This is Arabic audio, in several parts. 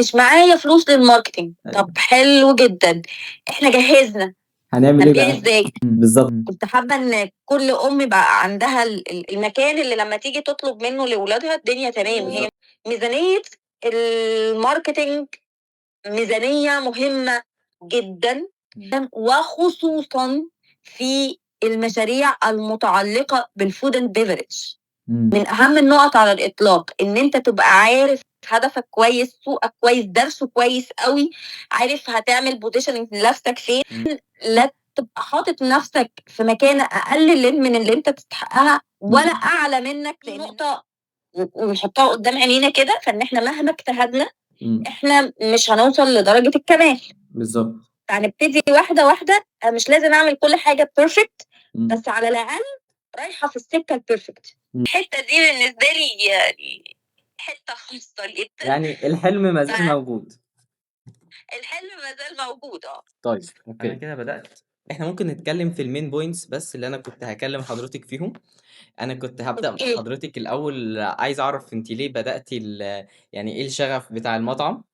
مش معايا فلوس للماركتينج. أيوه. طب حلو جدًا، إحنا جهّزنا، هنعمل إيه هنجهّز بقى؟ إزاي؟ بالضبط. كنت حابة إن كل أم يبقى عندها المكان اللي لمّا تيجي تطلب منه لولادها الدنيا تمام. هي بالضبط. ميزانية الماركتينج ميزانية مهمة جدًا، وخصوصًا في المشاريع المتعلقة بالfood and beverage. من أهم النقط على الإطلاق إن أنت تبقى عارف هدفك كويس، سوقك كويس، دارسه كويس أوي، عارف هتعمل positioning لنفسك فين. لا تبقى حاطط نفسك في مكانة أقل من اللي أنت تستحقها ولا أعلى منك. دي نقطة ونحطها قدام عينينا كده، فإن إحنا مهما اجتهدنا إحنا مش هنوصل لدرجة الكمال. بالضبط. فهنبتدي واحدة واحدة. أنا مش لازم أعمل كل حاجة perfect، بس على الأقل رايحة في السكة الperfect. الحتة دي بالنسبة لي يعني حتة خاصة جدًا. يعني الحلم ما زال موجود. الحلم ما زال موجود. طيب، أنا كده بدأت. إحنا ممكن نتكلم في الmain points بس اللي أنا كنت هاكلم حضرتك فيهم. أنا كنت هابدأ أوكي. حضرتك الأول، عايز أعرف أنتِ ليه بدأتِ يعني إيه الشغف بتاع المطعم،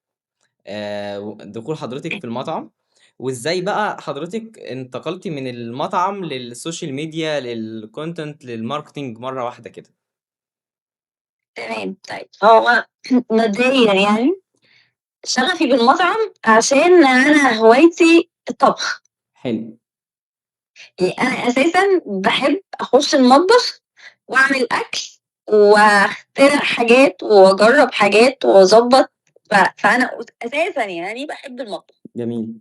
دخول حضرتك في المطعم، وإزاي بقى حضرتك انتقلتِ من المطعم للسوشيال ميديا للcontent للmarketing مرة واحدة كده؟ تمام. طيب هو مبدئيًا يعني شغفي بالمطعم عشان أنا هوايتي الطبخ. حلو. أنا أساسًا باحب أخش المطبخ وأعمل أكل واخترع حاجات وأجرّب حاجات وأضبّط. فأنا أساسًا يعني باحب المطبخ. جميل.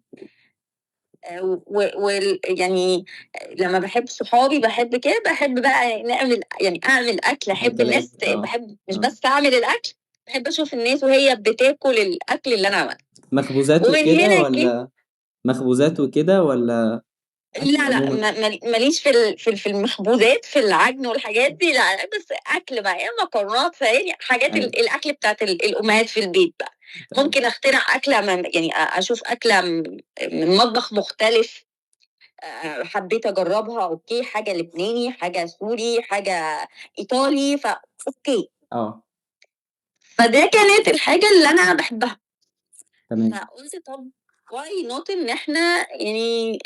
يعني لمّا باحب صحابي باحب كده، باحب بقى أعمل أكل، أحب الناس باحب مش بس أعمل الأكل، باحب أشوف الناس وهي بتاكل الأكل اللي أنا عملته. مخبوزات ومن وكده هنا جه. والّا مخبوزات وكده والّا أكل لا، لأ، عمومًا؟ ما ليش في المخبوزات، في العجن والحاجات دي لأ، بس أكل بقى، يا مكرونات، فاهمني، حاجات أيوه. الأكل بتاعة الأمهات في البيت بقى. تمام. ممكن أخترع أكلة يعني أشوف أكلة من مطبخ مختلف. حبيت أجرّبها أوكي، حاجة لبناني، حاجة سوري، حاجة إيطالي، أوكي. فده كانت الحاجة اللي أنا باحبها. تمام. فقُلت طَب why not إن إحنا يعني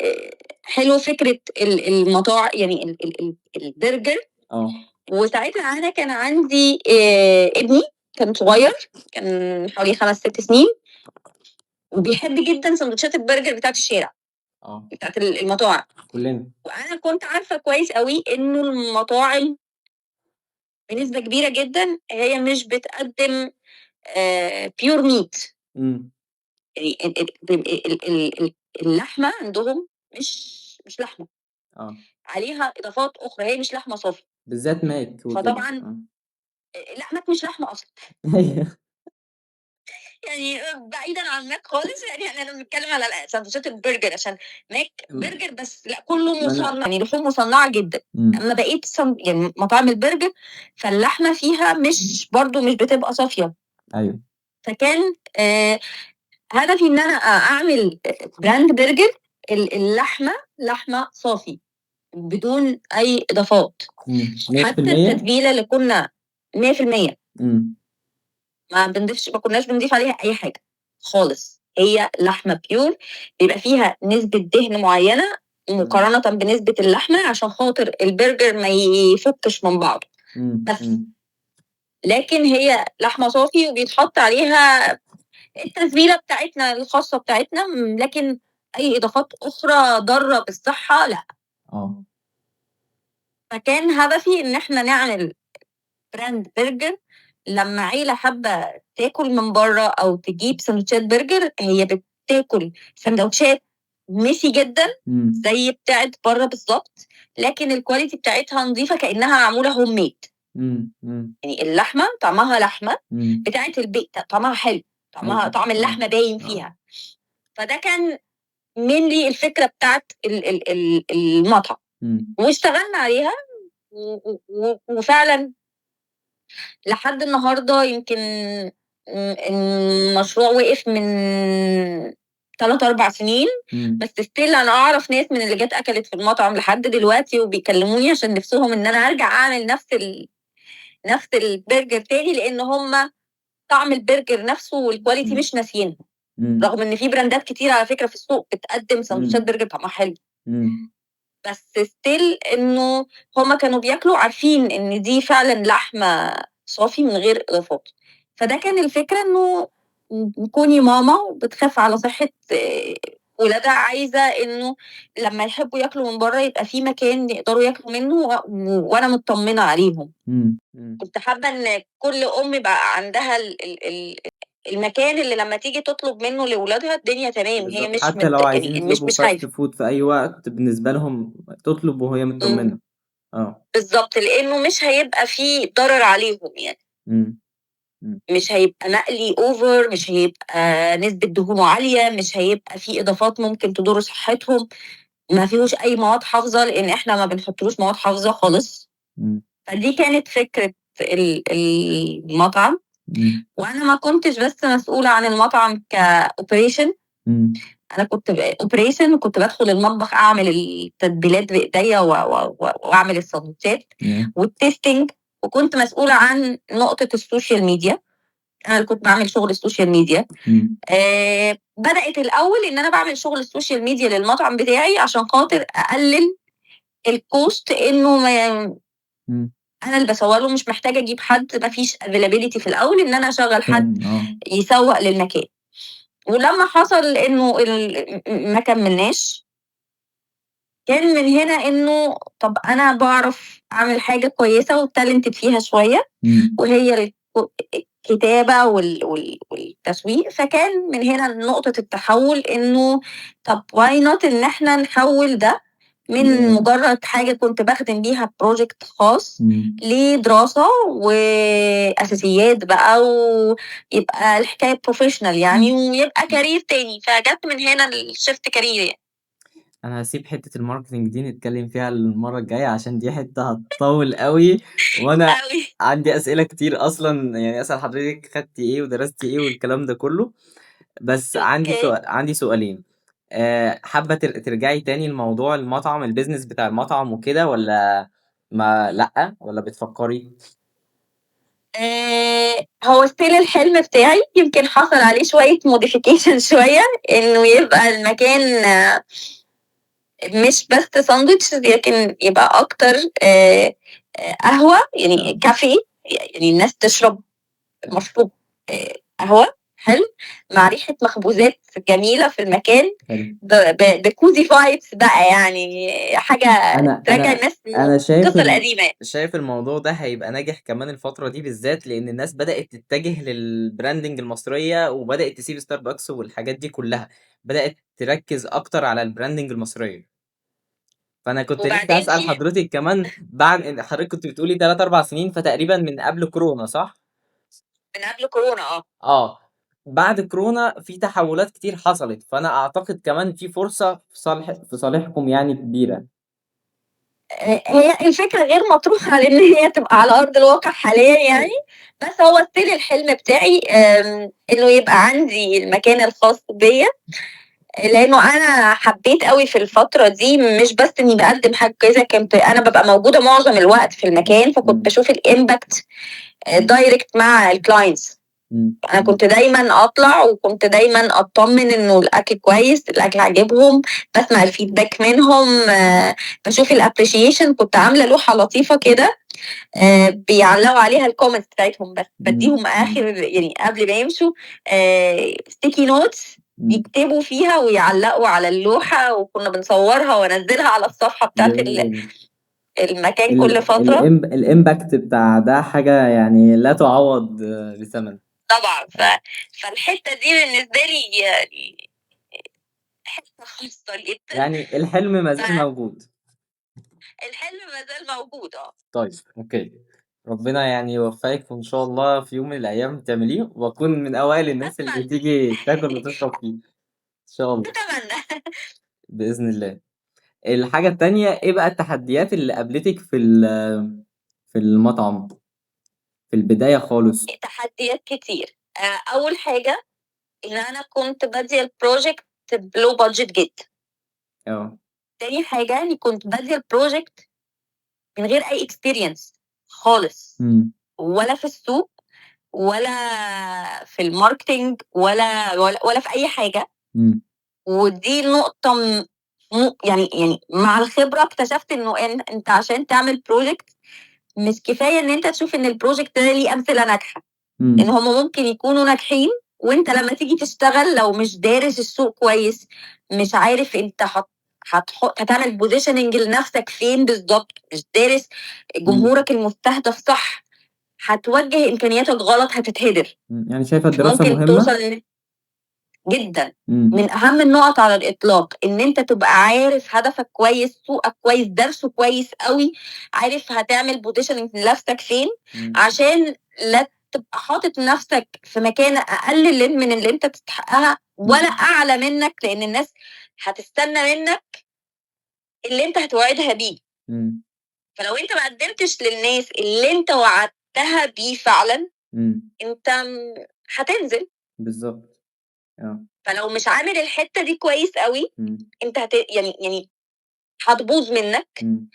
حلو فكرة يعني البرجر. وساعتها أنا كان عندي ابني كان صغير، كان حوالي 5، 6 سنين، وبيحب جدًا ساندوتشات البرجر بتاعة الشارع، بتاعة المطاعم. كلنا. وأنا كنت عارفة كويس أوي إنه المطاعم بنسبة كبيرة جدًا هي مش بتقدّم pure meat. يعني اللحمة عندهم مش لحمة. عليها إضافات أخرى، هي مش لحمة صافية. بالذات ماك وكده. فطبعًا لأ، ماك مش لحمة أصلًا. أيوه. يعني بعيدًا عن ماك خالص، يعني إحنا بنتكلم على ساندوتشات البرجر عشان ماك برجر بس لأ، كله مصنّع، يعني لحوم مصنّعة جدًا. أمّا بقية يعني مطاعم البرجر فاللحمة فيها برضه مش بتبقى صافية. أيوه. فكان هدفي إن أنا أعمل brand برجر اللحمة لحمة صافي بدون أي إضافات. حتى 100%؟ التتبيلة اللي كنا 100%. إمم. ما كناش بنضيف عليها أي حاجة خالص. هي لحمة pure بيبقى فيها نسبة دهن معيّنة مقارنةً بنسبة اللحمة عشان خاطر البرجر ما يفُكِّش من بعضه. بس. لكن هي لحمة صافي وبيتحط عليها التتبيلة بتاعتنا الخاصة بتاعتنا، لكن أي إضافات أخرى ضارة بالصحة لأ. فكان هدفي إن إحنا نعمل brand برجر لمّا عيلة حابة تاكل من برّه أو تجيب ساندوتشات برجر، هي بتاكل ساندوتشات messy جدًا زي بتاعة برّه بالضبط، لكن الquality بتاعتها نضيفة كإنها معمولة homemade. يعني اللحمة طعمها لحمة، بتاعة البيت طعمها حلو، طعم اللحمة باين فيها. فده كان mainly الفكرة بتاعة المطعم. واشتغلنا عليها وفعلًا لحد النهارده يمكن المشروع وقف من 3، 4 سنين. بس still أنا أعرف ناس من اللي جات أكلت في المطعم لحد دلوقتي وبيكلموني عشان نفسهم إن أنا أرجع أعمل نفس البرجر تاني، لإن هم طعم البرجر نفسه والquality إمم. مش ناسيينها، إمم. رغم إن في براندات كتير على فكرة في السوق بتقدّم ساندوتشات إمم. برجر طعمها حلو. إمم. بس still إنه هُم كانوا بياكلوا عارفين إن دي فعلًا لحمة صافي من غير إضافات. فده كان الفكرة إنه كوني ماما بتخاف على صحة ولادها، عايزة إنه لمّا يحبّوا ياكلوا من برّه يبقى في مكان يقدروا ياكلوا منه وأنا متطمنة عليهم. إمم. إمم. كنت حابة إن كل أم يبقى عندها ال المكان اللي لمّا تيجي تطلب منه لولادها الدنيا تمام، هي بالضبط، مش حتى لو عايزين يعني يطلبوا مش fast خايفة. food في أي وقت بالنسبة لهم تطلب وهي إمم. متطمنة. آه. بالضبط، لإنه مش هيبقى في ضرر عليهم يعني، إمم. إمم. مش هيبقى مقلي over، مش هيبقى نسبة دهونه عالية، مش هيبقى في إضافات ممكن تضر صحتهم، ما فيهوش أي مواد حافظة لإن إحنا ما بنحطّلوش مواد حافظة خالص. إمم. فدي كانت فكرة المطعم. إمم. وأنا ما كنتش بس مسؤولة عن المطعم كoperation، إمم. أنا كنت operation وكنت بادخل المطبخ أعمل التتبيلات بإيديّا وأعمل الساندوتشات ياه! والtesting، وكنت مسؤولة عن نقطة السوشيال ميديا، أنا اللي كنت باعمل شغل السوشيال ميديا. إمم. بدأت الأول إن أنا باعمل شغل السوشيال ميديا للمطعم بتاعي عشان خاطر أقلل الcost، إنه إمم. أنا اللي باسوّق له، مش محتاجة أجيب حد، ما فيش availability في الأول إن أنا أشغّل حد فاهم آه. يسوّق للمكان. ولمّا حصل إنه ما كمّلناش، كان من هنا إنه طَب أنا باعرف أعمل حاجة كويسة وtalented فيها شوية، إمم. وهي الكتابة والتسويق. فكان من هنا نقطة التحوّل، إنه طَب why not إن إحنا نحوّل ده من مجرّد حاجة كنت باخدم بيها project خاص إمم. لدراسة وأساسيات بقى، ويبقى الحكاية professional يعني، ويبقى career تاني. فجات من هنا الshift career يعني. أنا هاسيب حتّة الmarketing دي نتكلّم فيها المرّة الجاية عشان دي حتّة هتطوِّل أوي، وأنا أوي. عندي أسئلة كتير أصلًا يعني أسأل حضرتِك خدتِ إيه ودرستِ إيه والكلام ده كلّه. بس أوكي. عندي سؤالين، حابة ترجعي تاني لموضوع المطعم الbusiness بتاع المطعم وكده والّا ما لأ، والّا بتفكّري؟ هو still الحلم بتاعي، يمكن حصل عليه شوية modification شوية، إنه يبقى المكان مش بس ساندويتش، لكن يبقى أكتر قهوة، يعني آه. كافيه، يعني الناس تشرب مشروب قهوة حلو مع ريحة مخبوزات جميلة في المكان، حلو. بcozy vibes بقى، يعني حاجة أنا ترجّع أنا الناس أنا شايف للقصة القديمة يعني. شايف الموضوع ده هيبقى ناجح كمان الفترة دي بالذات، لإن الناس بدأت تتجه للbranding المصرية، وبدأت تسيب ستاربكس والحاجات دي كلّها، بدأت تركّز أكتر على الbranding المصرية. فأنا كنت لسه وبعدين هاسأل في حضرتِك كمان بعد إن حضرتِك كنتِ بتقولي 3، 4 سنين، فتقريبًا من قبل كورونا صح؟ من قبل كورونا آه. بعد كورونا في تحوّلات كتير حصلت، فأنا أعتقد كمان في فرصة في صالحكم يعني كبيرة. هي الفكرة غير مطروحة لإن هي تبقى على أرض الواقع حاليًا يعني، بس هو still الحلم بتاعي إنه يبقى عندي المكان الخاص بيّا، لإنه أنا حبيت أوي في الفترة دي مش بس إني باقدّم حاجة كويسة، كنت أنا بابقى موجودة معظم الوقت في المكان، فكنت إمم. باشوف الimpact direct مع الclients. إمم. أنا كنت دايمًا أطلع، وكنت دايمًا أتطمن إنه الأكل كويس، الأكل عاجبهم، باسمع الfeedback منهم، باشوف الappreciation. كنت عاملة لوحة لطيفة كده بيعلّقوا عليها الcomments بتاعتهم، بس إمم. بادّيهم إمم. آخر يعني قبل ما يمشوا sticky notes إمم. يكتبوا فيها ويعلّقوا على اللوحة، وكنا بنصورها وانزّلها على الصفحة بتاعة جميل. المكان كل فترة. الimpact بتاع ده حاجة يعني لا تُعوّض بثمن. طبعًا. آه. فالحتّة دي بالنسبة لي يعني حتّة خاصة جدًا. يعني الحلم ما زال موجود. فالحلم ما زال موجود طيب، أوكي. ربنا يعني يوفقِك وإن شاء الله في يوم من الأيام تعمليه، وأكون من أوائل الناس اللي أتمنى. تيجي تاكل وتشرب فيه، إن شاء الله، أتمنى. بإذن الله. الحاجة التانية، إيه بقى التحديات اللي قابلتِك في المطعم، في البداية خالص؟ تحديات كتير. أول حاجة إن أنا كنت بادية الproject بlow budget جدًا. آه. تاني حاجة إني كنت بادية الproject من غير أي experience خالص، إمم. ولا في السوق ولا في الماركتينج ولا في أي حاجة. إمم. ودي نقطة يعني مع الخبرة اكتشفت إنه أنت عشان تعمل project مش كفاية إن أنت تشوف إن الproject ده ليه أمثلة ناجحة، إن إمم. هم ممكن يكونوا ناجحين وأنت لمّا تيجي تشتغل لو مش دارس السوق كويس، مش عارف أنت هتعمل positioning لنفسك فين بالضبط، مش دارس إمم. جمهورك المستهدف صح، هتوجّه إمكانياتك غلط هتتهدر. يعني شايفة الدراسة ممكن توصل مهمة؟ جدًا. إمم. من أهم النقط على الإطلاق إن أنت تبقى عارف هدفك كويس، سوقك كويس، دارسه كويس أوي، عارف هتعمل positioning لنفسك فين، إمم. عشان لا تبقى حاطط نفسك في مكانة أقل من اللي أنت تستحقها ولا إمم. أعلى منك، لإن الناس هتستنى منك اللي أنت هتوعدها بيه. إمم. فلو أنت ما قدمتش للناس اللي أنت وعدتها بيه فعلًا، إمم. أنت هتنزل. بالضبط. آه. فلو مش عامل الحتة دي كويس أوي، إمم. أنت يعني هتبوظ منك. إمم.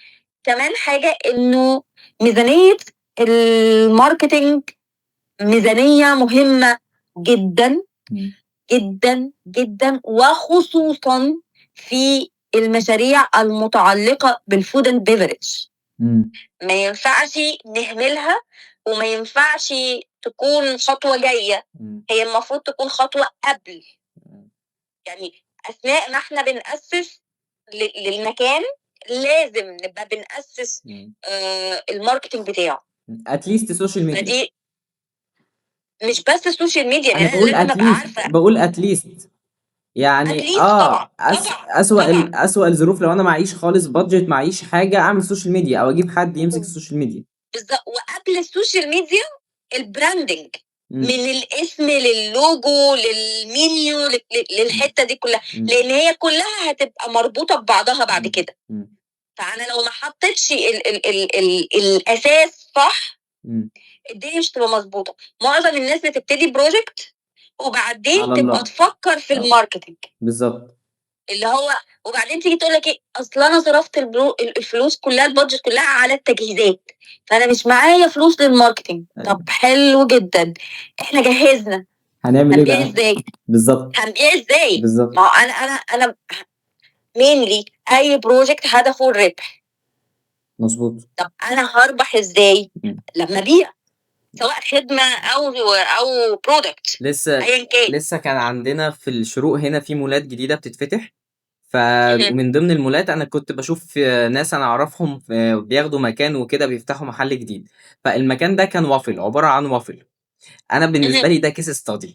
كمان حاجة إنه ميزانية الماركتينج ميزانية مهمة جدًا، إمم. جدًا، جدًا، وخصوصًا في المشاريع المتعلقة بالfood and beverage. إمم. ما ينفعش نهملها وما ينفعش تكون خطوة جاية، إمم. هي المفروض تكون خطوة قبل. إمم. يعني أثناء ما إحنا بنأسس للمكان لازم نبقى بنأسس إمم. الماركتينج بتاعه. at least social media. فدي مش بس السوشيال ميديا، أنا يعني أنا باقول لازم at أبقى least، عارفة باقول at least. يعني أتليست طبعًا، طبعًا، طبعًا. أسوأ الظروف لو أنا معيش خالص budget، معيش حاجة، أعمل social media أو أجيب حد يمسك السوشيال ميديا. وقبل السوشيال ميديا الbranding إمم. من الاسم للLogo للmenu للحتة دي كلها، إمم. لإن هي كلها هتبقى مربوطة ببعضها بعد إمم. كده. إمم. فأنا لو ما حطيتش الأساس صح، إمم. الدنيا مش هتبقى مضبوطة. معظم الناس بتبتدي project وبعدين على تبقى الله. تفكر في الmarketing. بالضبط. اللي هو وبعدين تيجي تقول لك إيه، أصل أنا صرفت الفلوس كلها البادجت كلها على التجهيزات، فأنا مش معايا فلوس للmarketing. أيوه. طب حلو جدًا، إحنا جهزنا، هنعمل إيه هنبيع بقى؟ إزاي؟ بالضبط. هنبيع إزاي؟ بالضبط. ما هو أنا mainly أي project هدفه الربح. مضبوط. طب أنا هاربح إزاي؟ إمم. لمّا أبيع، سواء خدمة أو product أيًا كان. لسه كان عندنا في الشروق هنا في مولات جديدة بتتفتح، اهم. ومن ضمن المولات أنا كنت باشوف ناس أنا أعرفهم بياخدوا مكان وكده بيفتحوا محل جديد، فالمكان ده كان waffle، عبارة عن waffle. أنا بالنسبة اهم. لي ده case study.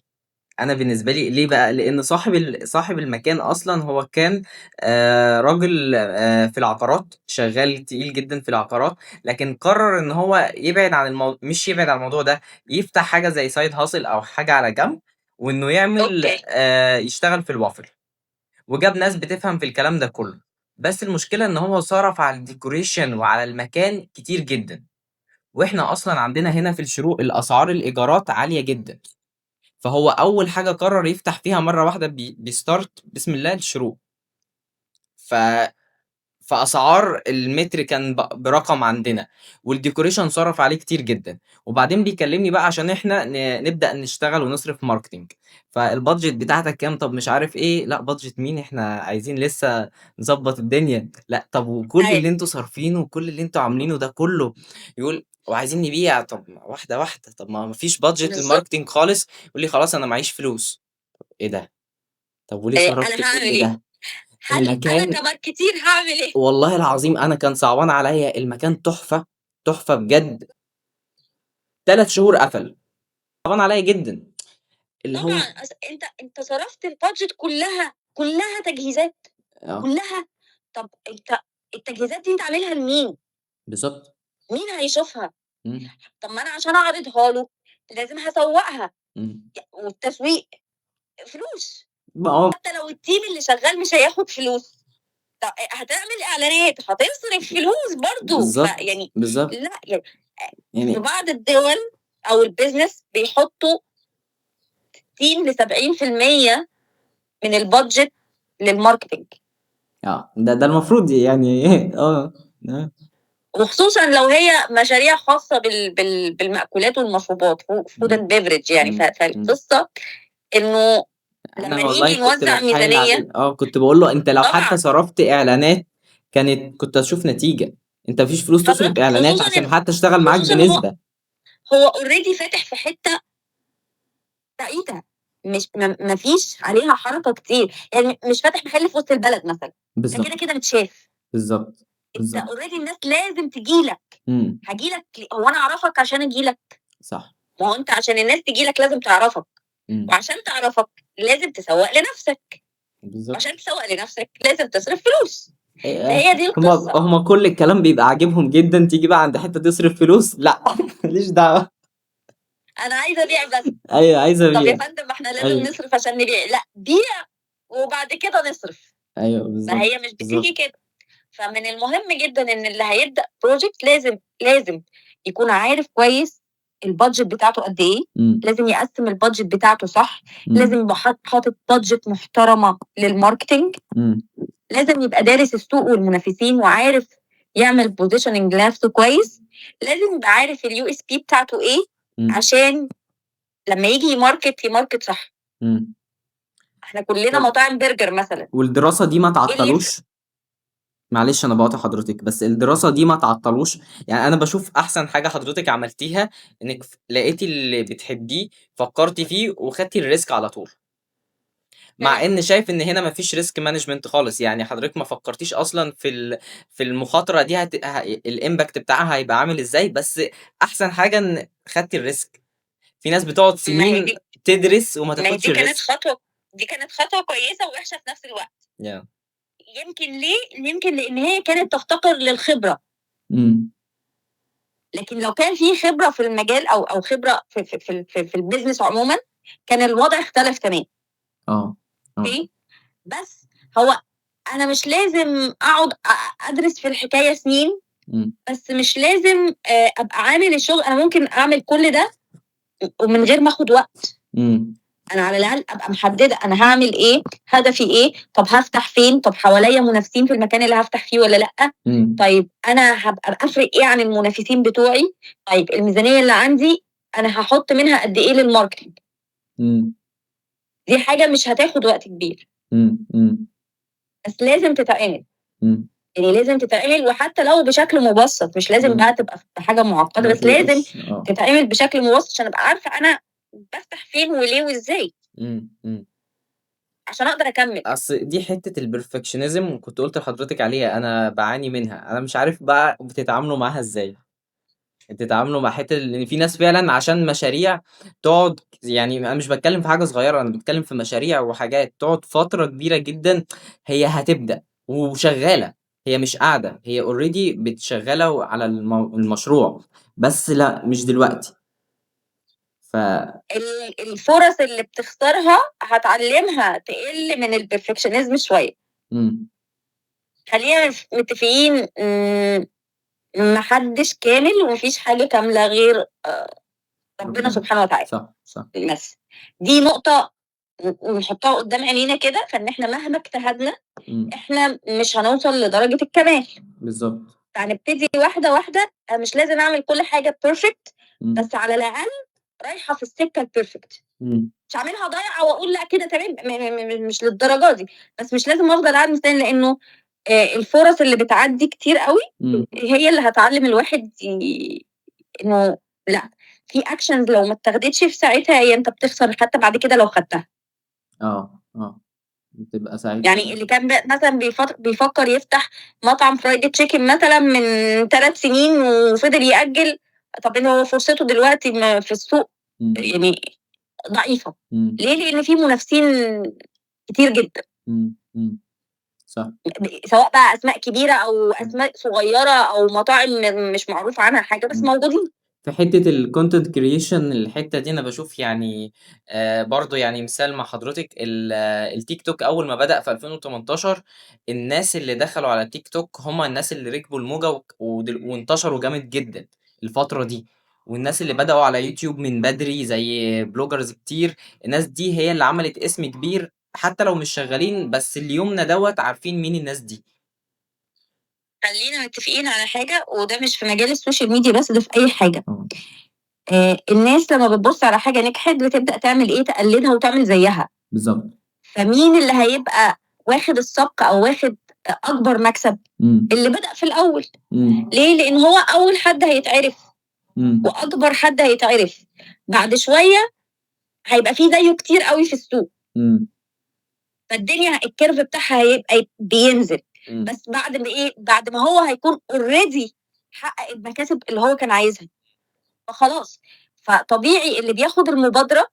أنا بالنسبة لي ليه بقى؟ لإن صاحب المكان أصلًا هو كان راجل في العقارات، شغال تقيل جدًا في العقارات، لكن قرر إن هو يبعد عن مش يبعد عن الموضوع ده، يفتح حاجة زي side hustle أو حاجة على جنب، وإنه يعمل أوكي. يشتغل في الwaffle، وجاب ناس بتفهم في الكلام ده كله. بس المشكلة إن هو صرف على الdecoration وعلى المكان كتير جدًا، وإحنا أصلًا عندنا هنا في الشروق الأسعار الإيجارات عالية جدًا. فهو أول حاجة قرر يفتح فيها مرّة واحدة بstart بسم الله الشروق. ف فأسعار المتر كان برقم عندنا، والdecoration صرف عليه كتير جدًا، وبعدين بيكلمني بقى عشان إحنا نبدأ نشتغل ونصرف marketing. فالبادجت بتاعتك كام؟ طب مش عارف إيه، لأ budget مين، إحنا عايزين لسه نضبط الدنيا. لأ طب وكل اللي أيوه. أنتم صارفينه وكل اللي أنتم عاملينه ده كله، يقول وعايزين نبيع. طب واحدة واحدة، طب ما فيش budget بالضبط. للmarketing خالص. يقول لي خلاص أنا معيش فلوس. إيه ده؟ طب وليه صرفت أنا هاعمل كل إيه؟ ده؟ أنا المكان كماركتير هاعمل إيه؟ والله العظيم أنا كان صعبان عليّا، المكان تحفة، تحفة بجد. 3 شهور قفل، صعبان عليّا جدًا. اللي طبعًا هو أنت صرفت البادجت كلها تجهيزات، آه. كلها. طب التجهيزات دي أنت عاملها لمين؟ بالضبط. مين هيشوفها؟ إمم. طب ما أنا عشان أعرضها له لازم هاسوّقها، إمم. والتسويق فلوس. ما هو حتى لو الteam اللي شغال مش هياخد فلوس، هتعمل إعلانات، هتصرف فلوس برضه. بالضبط. فيعني بالضبط. لأ، يعني في يعني بعض الدول أو الbusiness بيحطّوا 60 ل70% من البادجت للmarketing. ده المفروض يعني إيه آه. وخصوصا لو هي مشاريع خاصه بالمأكولات والمشروبات، فود مم. اند بيفرج يعني. مم. فالقصه انه انا لما والله نيجي كنت نوزع بتحايل ميزانيه. عليه، كنت بقول له انت لو حتى طبعا صرفت اعلانات كنت هتشوف نتيجة. انت مفيش فلوس تصرف طبعا، اعلانات عشان حتى اشتغل معاك خصوصا هو بنسبة. اوريدي فاتح في حته بعيده، مش ما فيش عليها حركه كتير، يعني مش فاتح محل في وسط البلد مثلا، انت كده بالظبط، كده متشاف. بالظبط، انت بالظبط. اوريدي الناس لازم تجيلك. امم. هجيلك هو انا اعرفك عشان اجيلك؟ صح. ما هو انت عشان الناس تجيلك لازم تعرفك، امم. وعشان تعرفك لازم تسوق لنفسك، بالظبط. وعشان تسوق لنفسك لازم تصرف فلوس. إيه، فهي دي هما القصه. هما كل الكلام بيبقى عاجبهم جدا، تيجي بقى عند حتة تصرف فلوس، لا. ماليش دعوة. انا عايزه ابيع بس. ايوه، عايز طب يا ابيع. فندم ما احنا لازم ايوه، نصرف عشان نبيع، لا بيع وبعد كده نصرف. ايوه، بالظبط، فهي مش بالظبط. بتيجي كده. فمن المهم جدا ان اللي هيبدا بروجكت لازم يكون عارف كويس البادجت بتاعته قد ايه، امم. لازم يقسم البادجت بتاعته صح، امم. لازم يبقى حاطط بادجت محترمه للماركتينج، امم. لازم يبقى دارس السوق والمنافسين وعارف يعمل بوزيشننج لنفسه كويس، لازم يبقى عارف اليو اس بي بتاعته ايه امم. عشان لما يجي يماركت صح. امم. احنا كلنا طب مطاعم برجر مثلا، والدراسة دي ما ايه اللي يفرق؟ تعطلوش؟ معلش انا بقاطع حضرتك، بس الدراسة دي ما تعطلوش؟ يعني انا بشوف احسن حاجة حضرتك عملتيها انك لقيتي اللي بتحبيه، فكرتي فيه وخدتي الريسك على طول. مع مم. ان شايف ان هنا مفيش ريسك مانجمنت خالص، يعني حضرتك ما فكرتيش اصلا في المخاطرة دي الامباكت بتاعها هيبقى عامل ازاي، بس احسن حاجة ان خدتي الريسك. في ناس بتقعد ما هي سنين دي تدرس وما ما هي تاخدش الريسك. دي كانت خطوه كويسه ووحشه في نفس الوقت. yeah. يمكن لان هي كانت تفتقر للخبره، امم. لكن لو كان في خبره في المجال او خبره في البيزنس عموما كان الوضع اختلف تماما. اه. اه. اوكي. بس هو انا مش لازم اقعد ادرس في الحكايه سنين، امم. بس مش لازم ابقى عامل الشغل. انا ممكن اعمل كل ده ومن غير ما اخد وقت. امم. انا على الاقل ابقى محدده انا هعمل ايه، هدفي ايه، طب هفتح فين، طب حواليا منافسين في المكان اللي هفتح فيه ولا لا، امم. طيب انا هبقى افرق ايه عن المنافسين بتوعي، طيب الميزانيه اللي عندي انا هحط منها قد ايه للماركتنج. امم. دي حاجه مش هتاخد وقت كبير، امم. بس لازم تتعمل. امم. يعني لازم تتعمل، وحتى لو بشكل مبسط، مش لازم امم. بقى تبقى بحاجه معقده، ما بس لازم تبقاش تتعمل بشكل مبسط عشان ابقى عارفه انا بفتح فين وليه وازاي امم. عشان اقدر اكمل. اصل دي حتة البرفكشنزم كنت قلت لحضرتك عليها، انا بعاني منها، انا مش عارف بقى بتتعاملوا معاها ازاي. بتتعاملوا مع حتة ان في ناس فعلا عشان مشاريع تقعد، يعني انا مش بتكلم في حاجة صغيرة، انا بتكلم في مشاريع وحاجات تقعد فترة كبيرة جدا. هي هتبدأ وشغالة، هي مش قاعدة، هي اوريدي بتشغلة على المشروع، بس لا مش دلوقتي. ف الفرص اللي بتختارها هتعلمها تقل من البرفكشنزم شويه. امم. خلينا متفقين، محدش كامل ومفيش حاجه كامله غير ربنا ربنا. سبحانه وتعالى. صح، صح. بس دي نقطه نحطها قدام عينينا كده، فان احنا مهما اجتهدنا امم. احنا مش هنوصل لدرجه الكمال. بالظبط. فهنبتدي واحده واحده. أنا مش لازم اعمل كل حاجه بيرفكت، امم. بس على الاقل رايحه في السكه البيرفكت. امم. مش هاعملها ضايعه واقول لا كده تمام، مش للدرجه دي، بس مش لازم افضل قاعد مستني، لانه الفرص اللي بتعدي كتير قوي امم. هي اللي هتعلم الواحد انه لا، في اكشنز لو ما اتاخدتش في ساعتها هي انت بتخسر حتى بعد كده لو خدتها. اه. اه. بتبقى يعني ساعتها. اللي كان مثلا بيفكر يفتح مطعم فرايدي تشيكن مثلا من 3 سنين وفضل يأجل، طب إن هو فرصته دلوقتي في السوق امم. يعني ضعيفة. امم. ليه؟ لأن في منافسين كتير جدا، امم. صح. سواء بقى أسماء كبيرة أو أسماء صغيرة أو مطاعم مش معروف عنها حاجة بس موجودين. في حتة الكونتنت كرييشن، الحتة دي أنا بشوف يعني برضو يعني مثال مع حضرتك التيك توك أول ما بدأ في 2018، الناس اللي دخلوا على التيك توك هم الناس اللي ركبوا الموجة وانتشروا جامد جدا الفترة دي. والناس اللي بدأوا على يوتيوب من بدري زي بلوجرز كتير، الناس دي هي اللي عملت اسم كبير، حتى لو مش شغالين بس اليومنا دوت عارفين مين الناس دي. خلينا متفقين على حاجة، وده مش في مجال السوشيال ميديا بس، ده في أي حاجة. الناس لما بتبص على حاجة نجحت بتبدأ تعمل إيه؟ تقلدها وتعمل زيها. بالظبط. فمين اللي هيبقى واخد السبق أو واخد أكبر مكسب؟ اللي بدأ في الأول. ليه؟ لأن هو أول حد هيتعرف وأكبر حد هيتعرف. بعد شوية هيبقى فيه زيه كتير قوي في السوق، فالدنيا الكيرف بتاعها هيبقى بينزل. بس بعد ما ايه؟ بعد ما هو هيكون اوريدي حقق المكاسب اللي هو كان عايزها، فخلاص. فطبيعي اللي بياخد المبادرة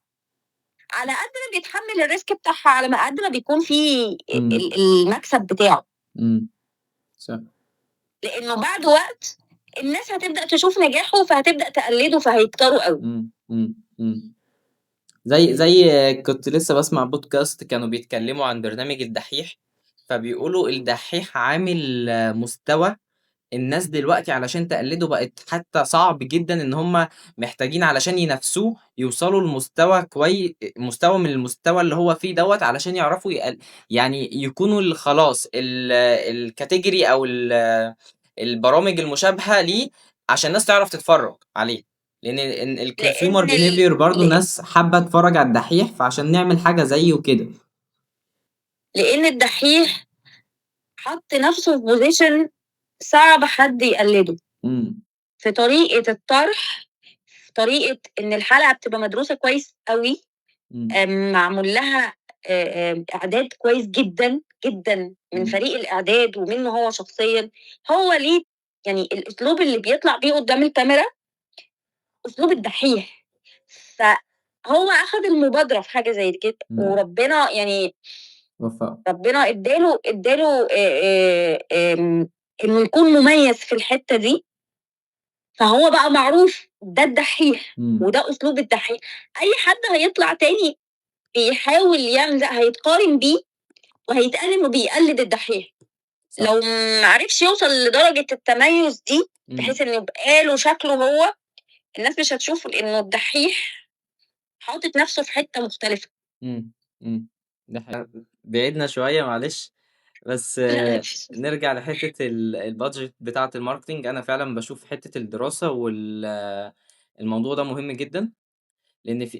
على قد ما بيتحمل الريسك بتاعها، على ما قد ما بيكون فيه المكسب بتاعه. صح. لانه بعد وقت الناس هتبدأ تشوف نجاحه، فهتبدأ تقلده، فهيكتروا قوي. زي كنت لسه بسمع بودكاست كانوا بيتكلموا عن برنامج الدحيح، فبيقولوا الدحيح عامل مستوى الناس دلوقتي علشان تقلده بقت حتى صعب جدا ان هم محتاجين علشان ينافسوه يوصلوا لمستوى مستوى من المستوى اللي هو فيه دوت علشان يعرفوا يعني يكونوا خلاص الكاتيجوري او البرامج المشابهة ليه عشان الناس تعرف تتفرج عليه، لان الكونسيومر بيهيفير برضو الناس حابة تتفرج على الدحيح، فعشان نعمل حاجة زيه كده. لان الدحيح حط نفسه في بوزيشن صعب حد يقلده. في طريقة الطرح، في طريقة ان الحلقة بتبقى مدروسة كويس قوي، معمول لها اعداد كويس جدا جدا من فريق الاعداد ومنه هو شخصيا. هو ليه يعني الاسلوب اللي بيطلع بيه قدام الكاميرا اسلوب الدحيح، فهو اخذ المبادرة في حاجة زي كده، وربنا يعني ربنا اداله انه يكون مميز في الحتة دي، فهو بقى معروف ده الدحيح وده اسلوب الدحيح. اي حد هيطلع تاني بيحاول يعمل ده هيتقارن بيه وهيتقال انه بيقلد الدحيح. صح. لو معرفش يوصل لدرجة التميز دي بحيث انه يبقى له شكله هو، الناس مش هتشوف انه الدحيح حاطط نفسه في حتة مختلفة. ده حقيقي. بعيدنا شوية معلش، بس نرجع لحتة البادجت بتاعة الماركتينج. أنا فعلا بشوف حتة الدراسة والموضوع ده مهم جدا، لأن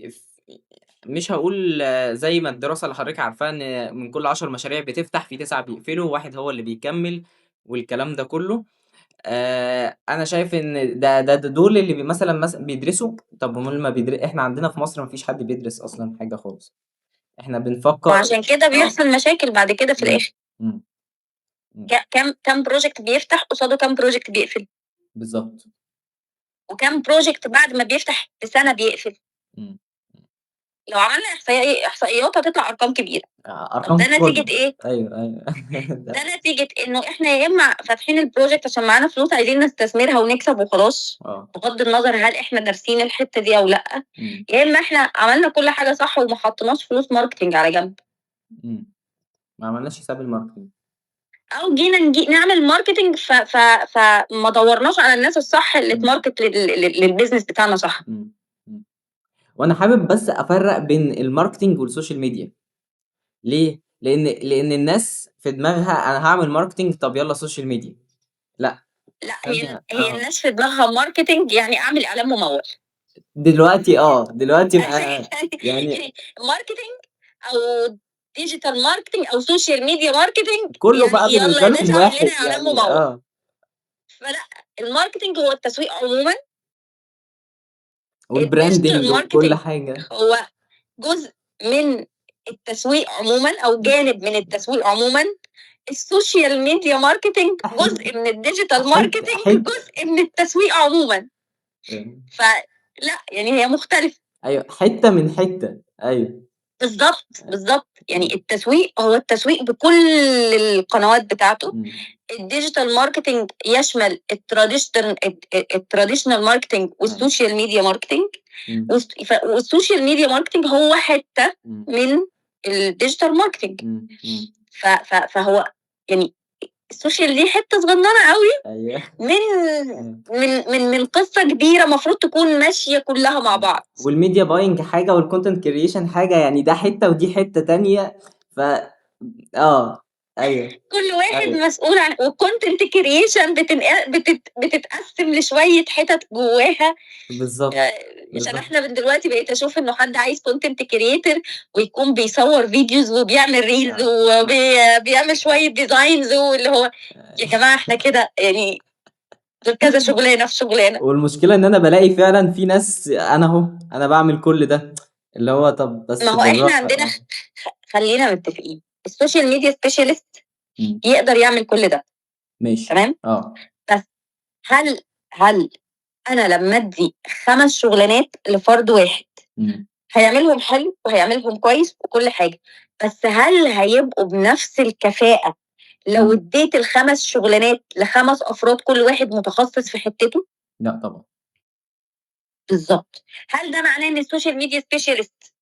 مش هقول زي ما الدراسة اللي حضرتك عارفاها إن من كل 10 مشاريع بتفتح في 9 بيقفلوا وواحد هو اللي بيكمل والكلام ده كله. أنا شايف إن ده دول اللي مثلا بيدرسوا. طب هم ما بيدرس، إحنا عندنا في مصر مفيش حد بيدرس أصلا حاجة خالص، إحنا بنفكر وعشان كده بيحصل مشاكل بعد كده في الآخر. كم بروجكت بيفتح قصاده كم بروجكت بيقفل. بالظبط. وكم بروجكت بعد ما بيفتح بسنة بيقفل. لو عملنا احصائيات هتطلع ارقام كبيره. ارقام ده نتيجه ايه؟ ايوه ده نتيجه انه احنا يا اما فاتحين البروجكت عشان معانا فلوس عايزين نستثمرها ونكسب وخلاص، بغض النظر هل احنا دارسين الحته دي او لا، يا اما احنا عملنا كل حاجه صح وما حطيناش فلوس ماركتنج على جنب، ما عملناش حساب الماركتنج، او جينا نعمل ماركتنج فما دورناش على الناس الصح اللي تماركت للبيزنس بتاعنا صح. وانا حابب بس افرق بين الماركتنج والسوشيال ميديا. ليه؟ لان الناس في دماغها انا هعمل ماركتنج، طب يلا سوشيال ميديا. لا هي الناس في دماغها ماركتنج يعني اعمل اعلان ممول دلوقتي يعني ماركتنج او ديجيتال ماركتنج او سوشيال ميديا ماركتنج كله يعني بقى بالنسبه لهم واحد يعني فلا، الماركتنج هو التسويق عموما، والبراندنج وكل حاجه هو جزء من التسويق عموما او جانب من التسويق عموما. السوشيال ميديا ماركتنج جزء من الديجيتال ماركتنج، جزء من التسويق عموما. فلا يعني هي مختلفة. ايوه، حته من حته. ايوه بالظبط. يعني التسويق هو التسويق بكل القنوات بتاعته. الديجيتال ماركتنج يشمل التراديشنال ماركتنج والسوشيال ميديا ماركتنج، والسوشيال ميديا ماركتنج هو حته من الديجيتال ماركتنج. فهو يعني السوشيال دي حته صغننه قوي من قصه كبيره المفروض تكون ماشيه كلها مع بعض. والميديا باينج حاجه والكونتنت كرييشن حاجه، يعني ده حته ودي حته تانية. ايوه كل واحد ايوه مسؤول عن، والكونتنت كرييشن بتتقسم لشويه حتت جواها. بالظبط عشان بالظبط احنا من دلوقتي بقيت اشوف انه حد عايز كونتنت كرييتور ويكون بيصور فيديوز وبيعمل ريلز وبيعمل شويه ديزاينز، واللي هو يا جماعه احنا كده يعني دول كذا شغلانه في شغلانه. والمشكله ان انا بلاقي فعلا في ناس انا اهو انا بعمل كل ده، اللي هو طب ما بس هو احنا بالراحه عندنا خلينا متفقين السوشيال ميديا سبيشالست مم. يقدر يعمل كل ده، ماشي تمام. بس هل انا لما ادي 5 شغلانات لفرد واحد مم. هيعملهم حلو وهيعملهم كويس وكل حاجه، بس هل هيبقوا بنفس الكفاءه لو مم. اديت ال5 شغلانات ل5 افراد كل واحد متخصص في حتته؟ لا طبعا. بالظبط. هل ده معناه ان السوشيال ميديا سبيشالست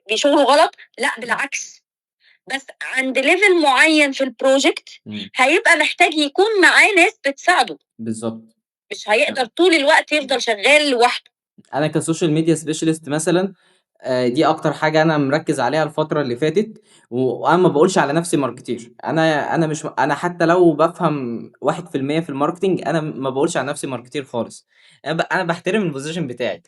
بيشغلوا غلط؟ لا بالعكس، بس عند ليفل معين في البروجكت مم. هيبقى محتاج يكون معاه ناس بتساعده، بالظبط. مش هيقدر طول الوقت يفضل شغال لوحده. انا كسوشيال ميديا سبيشالست مثلا، دي اكتر حاجه انا مركز عليها الفتره اللي فاتت، وانا ما بقولش على نفسي ماركتير، انا مش، انا حتى لو بفهم 1% في الماركتينج انا ما بقولش على نفسي ماركتير خالص. انا بحترم البوزيشن بتاعي.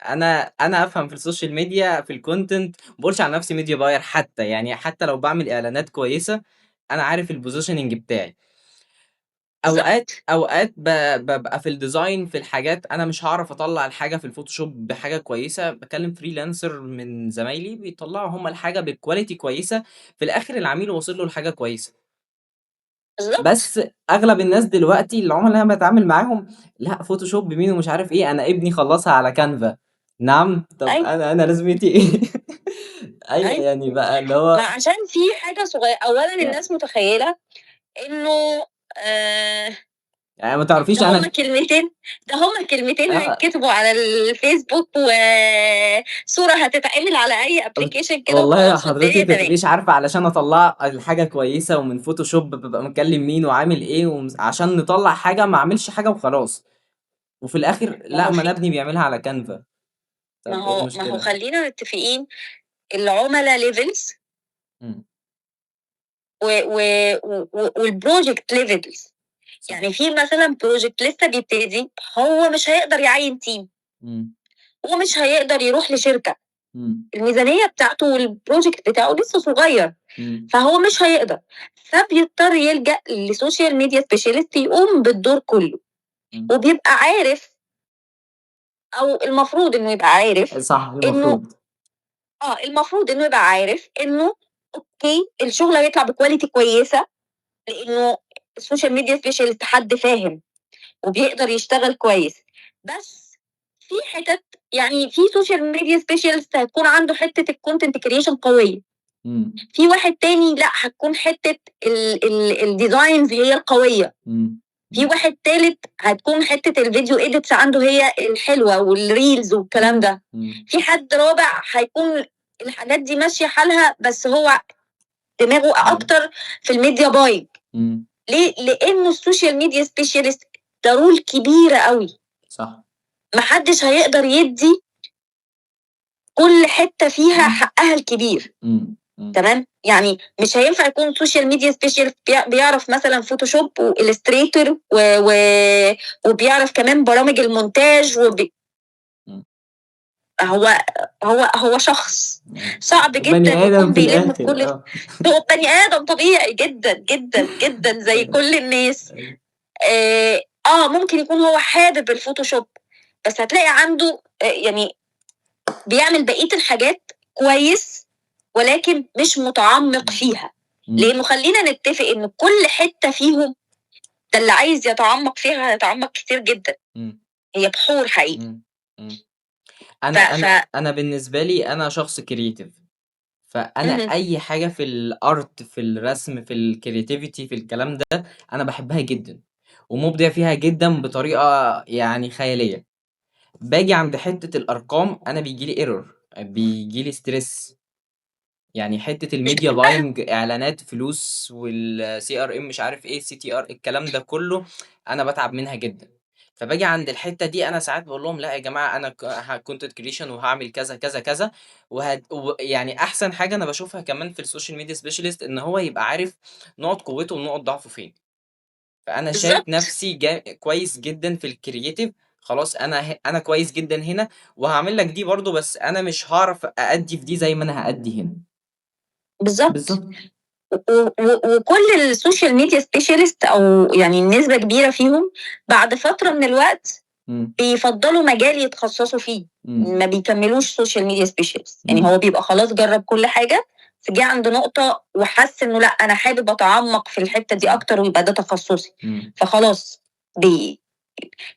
انا افهم في السوشيال ميديا في الكونتنت، ما بقولش على نفسي ميديا باير حتى، يعني حتى لو بعمل اعلانات كويسه انا عارف البوزيشننج بتاعي. اوقات ببقى في الديزاين في الحاجات انا مش هعرف اطلع الحاجه في الفوتوشوب بحاجه كويسه، بكلم فريلانسر من زمايلي بيطلعوا هم الحاجه بكواليتي كويسه، في الاخر العميل وصل له الحاجه كويسه. بالظبط. بس اغلب الناس دلوقتي العملاء اللي انا بتعامل معاهم، لا فوتوشوب مين ومش عارف ايه، انا ابني خلصها على كانفا. نعم طب ايوه انا لازمتي ايه؟ ايوه ايوه. يعني بقى اللي ما هو عشان في حاجه صغيره، اولا يعني, الناس متخيله انه آه يعني ما تعرفيش ده هما انا كلمتين ده هما كلمتين آه، هيتكتبوا على الفيسبوك وصوره هتتعمل على اي ابلكيشن كده والله وخلاص والدنيا حضرتك تمام. مش عارفة علشان اطلع الحاجة كويسة ومن فوتوشوب ببقى مكلم مين وعامل ايه عشان نطلع حاجة ما اعملش حاجة وخلاص، وفي الاخر ما لا هو ما في انا ابني بيعملها على كانفا. ما طب ايه هو ما هو المشكلة؟ خلينا متفقين، العملاء ليفلز مم. والبروجكت ليفلز. صح. يعني في مثلا بروجكت لسه بيبتدي، هو مش هيقدر يعين تيم، مم. هو مش هيقدر يروح لشركه، مم. الميزانيه بتاعته والبروجكت بتاعه لسه صغير، مم. فهو مش هيقدر، فبيضطر يلجأ لسوشيال ميديا سبيشالست يقوم بالدور كله، مم. وبيبقى عارف او المفروض انه يبقى عارف صح انه المفروض. المفروض انه يبقى عارف انه اوكي الشغل هيطلع بكواليتي كويسه، لانه السوشيال ميديا سبيشالست حد فاهم وبيقدر يشتغل كويس. بس في حتت، يعني في سوشيال ميديا سبيشالست هتكون عنده حته الكونتنت كريشن قويه، مم. في واحد تاني لا هتكون حته الديزاينز هي القويه، مم. في مم. واحد تالت هتكون حته الفيديو ايديتس عنده هي الحلوه والريلز والكلام ده، مم. في حد رابع هيكون الحاجات دي ماشيه حالها بس هو دماغه مم. اكتر في الميديا باينج. مم. ليه؟ لانه السوشيال ميديا سبيشالست ده رول كبيره قوي، صح. محدش هيقدر يدي كل حته فيها مم. حقها الكبير، مم. مم. تمام. يعني مش هينفع يكون سوشيال ميديا سبيشالست بيعرف مثلا فوتوشوب والستريتور وبيعرف كمان برامج المونتاج مم. هو هو شخص مم. صعب جدا بني ادم يكون في بيلم الاخر بكل هو بني ادم طبيعي جدا جدا جدا زي أيوة. كل الناس. أيوة. ممكن يكون هو حابب الفوتوشوب، بس هتلاقي عنده يعني بيعمل بقية الحاجات كويس ولكن مش متعمق فيها، مم. لانه خلينا نتفق ان كل حتة فيهم ده اللي عايز يتعمق فيها هيتعمق كتير جدا، مم. هي بحور حقيقي. مم. مم. ف ف انا بالنسبه لي انا شخص كرييتيف، فانا مهم. اي حاجه في الارت في الرسم في الكرياتيفيتي في الكلام ده انا بحبها جدا ومبدع فيها جدا بطريقه يعني خياليه. باجي عند حته الارقام انا بيجي لي ايرور، بيجي لي ستريس، يعني حته مش الميديا بتبقى باينج اعلانات فلوس والسي ار ام مش عارف ايه سي تي ار الكلام ده كله انا بتعب منها جدا. فباجي عند الحتة دي أنا ساعات باقول لهم لأ يا جماعة أنا content creation وهاعمل كذا، كذا، كذا، يعني أحسن حاجة أنا باشوفها كمان في الsocial media specialist إن هو يبقى عارف نقط قوته ونقط ضعفه فين. فأنا شايف بالضبط، نفسي كويس جدًا في الcreative. خلاص أنا كويس جدًا هنا، وهاعمل لك دي برضه، بس أنا مش هاعرف أأدّي في دي زي ما أنا هأدّي هنا. بالضبط. بالضبط. وكل الsocial media specialist أو يعني نسبة كبيرة فيهم بعد فترة من الوقت إمم. بيفضّلوا مجال يتخصصوا فيه، إمم. ما بيكمّلوش social media specialist، يعني إمم. هو بيبقى خلاص جرّب كل حاجة، فجِه عند نقطة وحَس إنه لأ، أنا حابب أتعمّق في الحتّة دي أكتر ويبقى ده تخصُّصي، إمم. فخلاص بي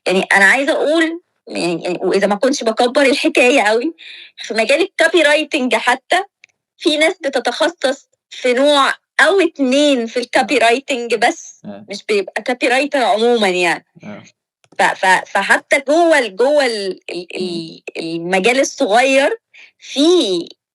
يعني أنا عايزة أقول يعني وإذا ما كنتش باكبّر الحكاية أوي، في مجال الcopywriting حتى في ناس بتتخصص في نوع أو 2 في الcopywriting بس، مش بيبقى copywriter عمومًا يعني. فحتى جوّه المجال الصغير في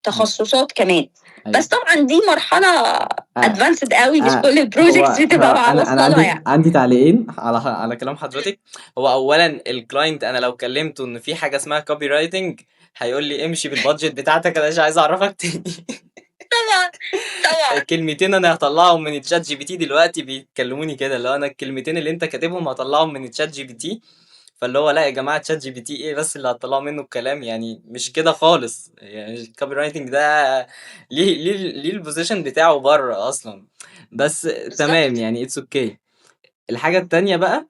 تخصصات كمان، بس أيوه. طبعًا دي مرحلة advanced أوي مش كل هو الprojects بتبقى أنا واصلة لها عندي يعني. تعليقين على كلام حضرتِك. هو أولًا الclient أنا لو كلمته إن في حاجة اسمها copywriting هيقول لي امشي بالbudget بتاعتك أنا مش عايز أعرفك تاني. طبعًا، طبعًا. كلمتين أنا هاطلّعهم من الChatGPT دلوقتي بيكلموني كده، اللي هو أنا الكلمتين اللي أنت كاتبهم هاطلّعهم من الChatGPT. فاللي هو لأ يا جماعة ChatGPT إيه بس اللي هتطلّعوا منه الكلام، يعني مش كده خالص. يعني الcopywriting ده ليه الposition بتاعه برّه أصلًا. بس تمام بالضبط. يعني it's okay. الحاجة التانية بقى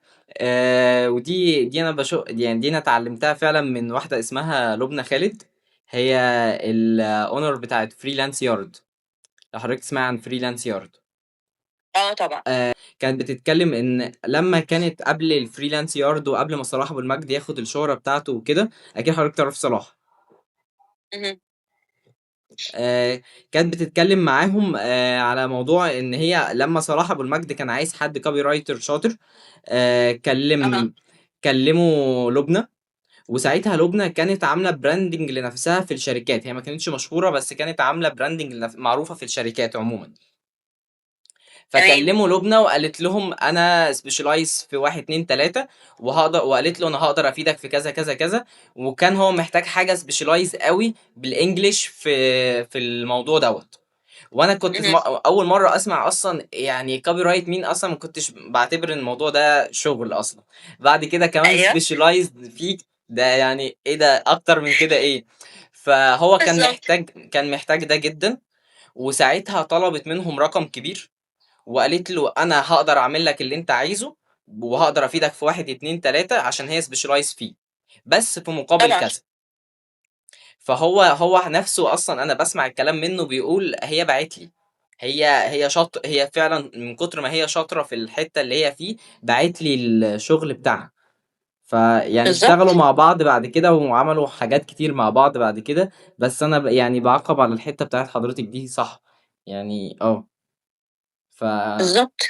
ودي أنا يعني دي أنا اتعلمتها فعلًا من واحدة اسمها لُبنى خالد. هي الowner بتاعة freelance yard. لو حضرتك تسمعي عن freelance yard. طبعًا. كانت بتتكلم إن لمّا كانت قبل الfreelance yard وقبل ما صلاح أبو المجد ياخد الشهرة بتاعته وكده، أكيد حضرتك تعرفي صلاح. اهم. آآ كانت بتتكلم معاهم على موضوع إن هي لمّا صلاح أبو المجد كان عايز حد copywriter شاطر. أها. كلموا لُبنى. وساعتها لُبنى كانت عاملة branding لنفسها في الشركات، هي ما كانتش مشهورة بس كانت عاملة branding معروفة في الشركات عمومًا. تمام. فكلموا لُبنى وقالت لهم أنا specialize في 1، 2، 3 وقالت له أنا هاقدر أفيدك في كذا، كذا، كذا. وكان هو محتاج حاجة specialize أوي بالEnglish في الموضوع دوّة. وأنا كنت اهم. أول مرّة أسمع أصلًا يعني copyright mean أصلًا ما كنتش باعتبر إن الموضوع ده شغل أصلًا. بعد كده كمان أيوه. specialized فيه، ده يعني إيه ده أكتر من كده إيه. فهو بالضبط. كان محتاج ده جدًا. وساعتها طلبت منهم رقم كبير. وقالت له أنا هاقدر أعمل لك اللي أنت عايزه، وهاقدر أفيدك في 1، 2، 3 عشان هي specialize فيه، بس في مقابل طبعًا. كذا. فهو نَفْسه أصلًا أنا باسمع الكلام منّه بيقول هي باعت لي. هي فعلًا من كتر ما هي شاطرة في الحتّة اللي هي فيه، باعت لي الشغل بتاعها. فيعني اشتغلوا بالضبط. مع بعض بعد كده وعملوا حاجات كتير مع بعض بعد كده. بس أنا يعني باعقّب على الحتّة بتاعة حضرتِك دي صح. يعني ف بالضبط.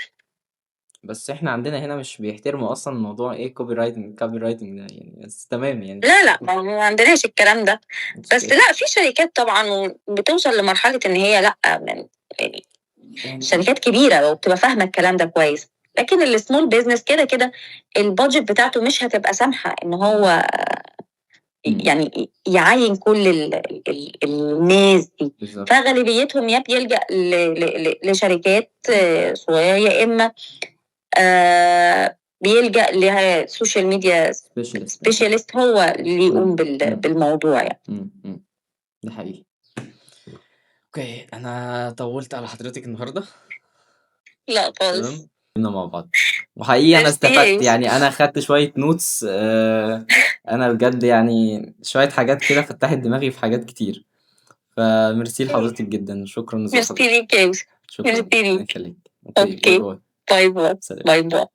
بس إحنا عندنا هنا مش بيحترموا أصلًا موضوع إيه copywriting ده يعني، بس تمام يعني لا، لأ، ما عندناش الكلام ده، it's بس okay. لأ، في شركات طبعًا بتوصل لمرحلة إن هي لأ، يعني يعني شركات كبيرة وبتبقى فاهمة الكلام ده كويس، لكن الsmall business كده الbudget بتاعته مش هتبقى سامحة إن هو إمم. يعني يعيّن كل الناس دي، بالضبط. فغالبيتهم يا بيلجأ ل ل ل لشركات صغيرة، يا إما بيلجأ لسوشيال ميديا specialist. specialist هو اللي يقوم إمم. بالموضوع يعني. إمم. ده حقيقي. أوكي، أنا طوّلت على حضرتِك النهارده. لأ خالص. تمام. اتكلمنا مع بعض. وحقيقي أنا ميرسي يا استفدت، يوسف. يعني أنا خدت شوية notes. أنا بجد يعني شوية حاجات كده فتّحت دماغي في حاجات كتير. فميرسي لحضرتِك جدًا، شكرًا لذوق ميرسي حضرتِك. ليك يا يوسف. شكرًا، ميرسي ربنا ليك. يخليكِ. أوكي، باي، أوكي. باي. باي باي. سلام. باي باي.